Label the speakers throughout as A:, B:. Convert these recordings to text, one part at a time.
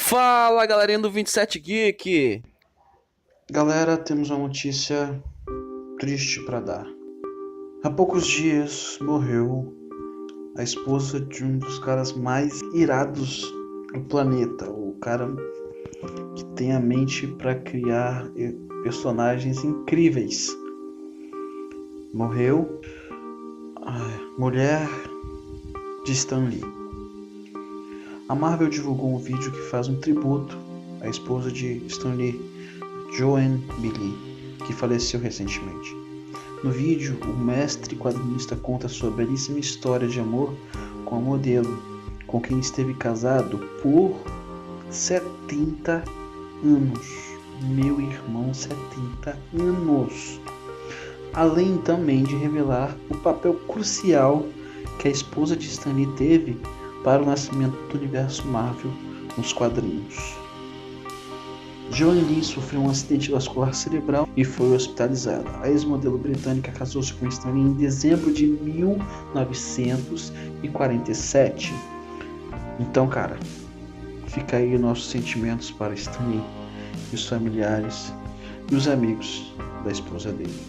A: Fala, galerinha do 27 Geek!
B: Galera, temos uma notícia triste para dar. Há poucos dias morreu a esposa de um dos caras mais irados do planeta, o cara que tem a mente para criar personagens incríveis. Morreu a mulher de Stan Lee. A Marvel divulgou um vídeo que faz um tributo à esposa de Stan Lee, Joan, que faleceu recentemente. No vídeo, o mestre quadrinista conta sua belíssima história de amor com a modelo, com quem esteve casado por 70 anos. Meu irmão, 70 anos! Além também de revelar o papel crucial que a esposa de Stan Lee teve para o nascimento do universo Marvel nos quadrinhos. Joan Lee sofreu um acidente vascular cerebral e foi hospitalizada. A ex-modelo britânica casou-se com Stan Lee em dezembro de 1947. Então, cara, fica aí nossos sentimentos para Stan Lee e os familiares e os amigos da esposa dele.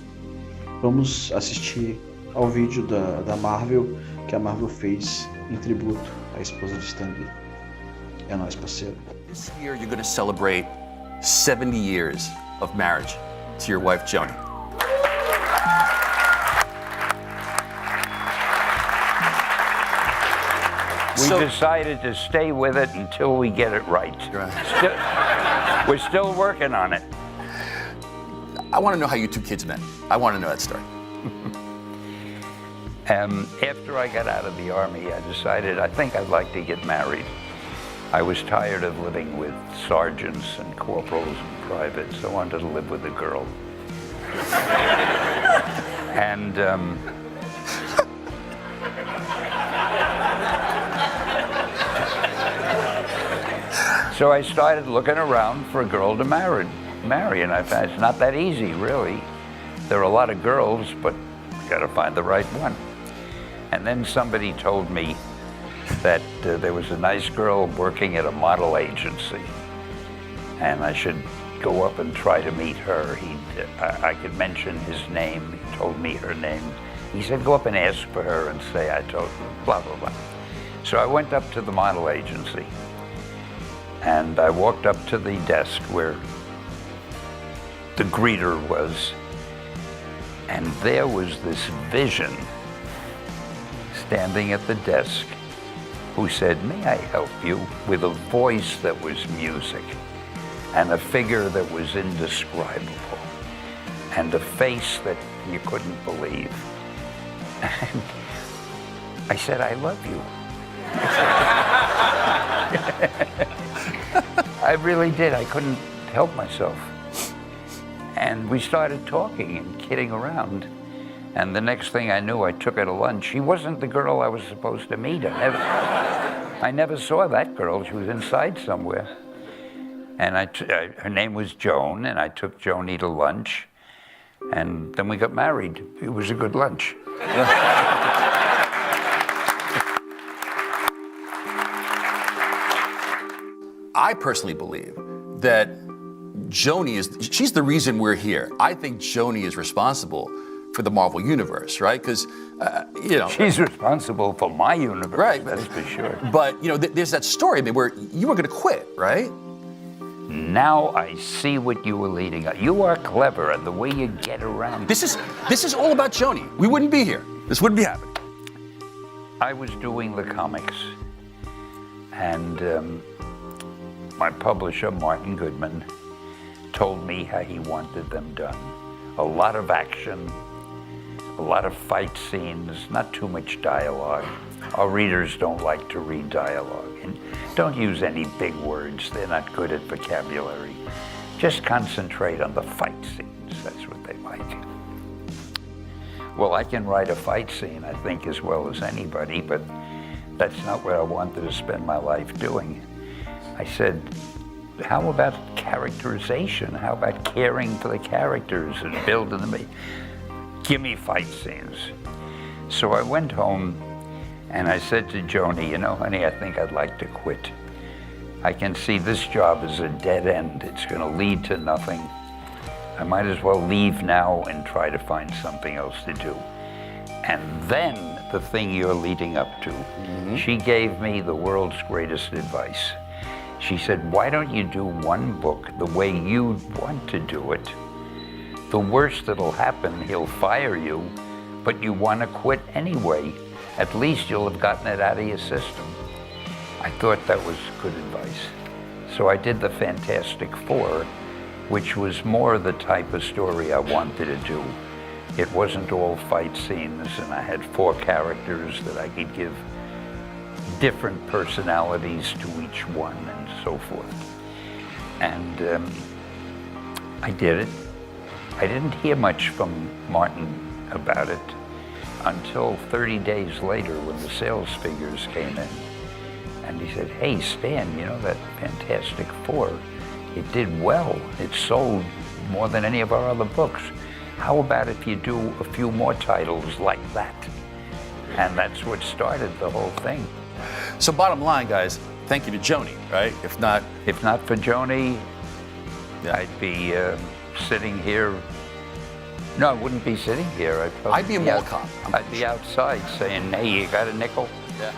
B: Vamos assistir ao vídeo da Marvel, que a Marvel fez em tributo à esposa de Stan Lee. É nóis, parceiro.
C: This year you're going to celebrate 70 years of marriage to your wife, Joni.
D: We decided to stay with it until we get it right. We're still working on it.
C: I want to know how you two kids met. I want to know that story.
D: After I got out of the Army, I decided I think I'd like to get married. I was tired of living with sergeants and corporals and privates. I wanted to live with a girl. And so I started looking around for a girl to marry, and I found it's not that easy, really. There are a lot of girls, but you got to find the right one. And then somebody told me that there was a nice girl working at a model agency, and I should go up and try to meet her. I could mention his name. He told me her name. He said, go up and ask for her and say I told you, blah, blah, blah. So I went up to the model agency, and I walked up to the desk where the greeter was, and there was this vision standing at the desk who said, may I help you, with a voice that was music and a figure that was indescribable and a face that you couldn't believe. And I said, I love you. I really did. I couldn't help myself. And we started talking and kidding around. And the next thing I knew, I took her to lunch. She wasn't the girl I was supposed to meet. I never saw that girl. She was inside somewhere. And her name was Joan, and I took Joni to lunch. And then we got married. It was a good lunch.
C: I personally believe that she's the reason we're here. I think Joni is responsible for the Marvel Universe, right? Because,
D: she's responsible for my universe,
C: right?
D: That's for sure.
C: But, there's that story where you were going to quit, right?
D: Now I see what you were leading up. You are clever, and the way you get around.
C: This is all about Joni. We wouldn't be here. This wouldn't be happening.
D: I was doing the comics, and my publisher, Martin Goodman, told me how he wanted them done. A lot of action, a lot of fight scenes, not too much dialogue. Our readers don't like to read dialogue. And don't use any big words. They're not good at vocabulary. Just concentrate on the fight scenes. That's what they like. Well, I can write a fight scene, I think, as well as anybody, but that's not what I wanted to spend my life doing. I said, how about characterization? How about caring for the characters and building them? Give me fight scenes. So I went home and I said to Joni, honey, I think I'd like to quit. I can see this job as a dead end. It's going to lead to nothing. I might as well leave now and try to find something else to do. And then the thing you're leading up to, she gave me the world's greatest advice. She said, why don't you do one book the way you want to do it? The worst that'll happen, he'll fire you, but you want to quit anyway. At least you'll have gotten it out of your system. I thought that was good advice. So I did the Fantastic Four, which was more the type of story I wanted to do. It wasn't all fight scenes, and I had 4 characters that I could give different personalities to each one and so forth. And I did it. I didn't hear much from Martin about it until 30 days later when the sales figures came in. And he said, hey, Stan, you know that Fantastic Four, it did well. It sold more than any of our other books. How about if you do a few more titles like that? And that's what started the whole thing.
C: So bottom line, guys, thank you to Joni, right? If not
D: for Joni, I'd be sitting here. No, I wouldn't be sitting here.
C: I'd be a mall cop.
D: I'd be outside saying, hey, you got a nickel?
C: Yeah.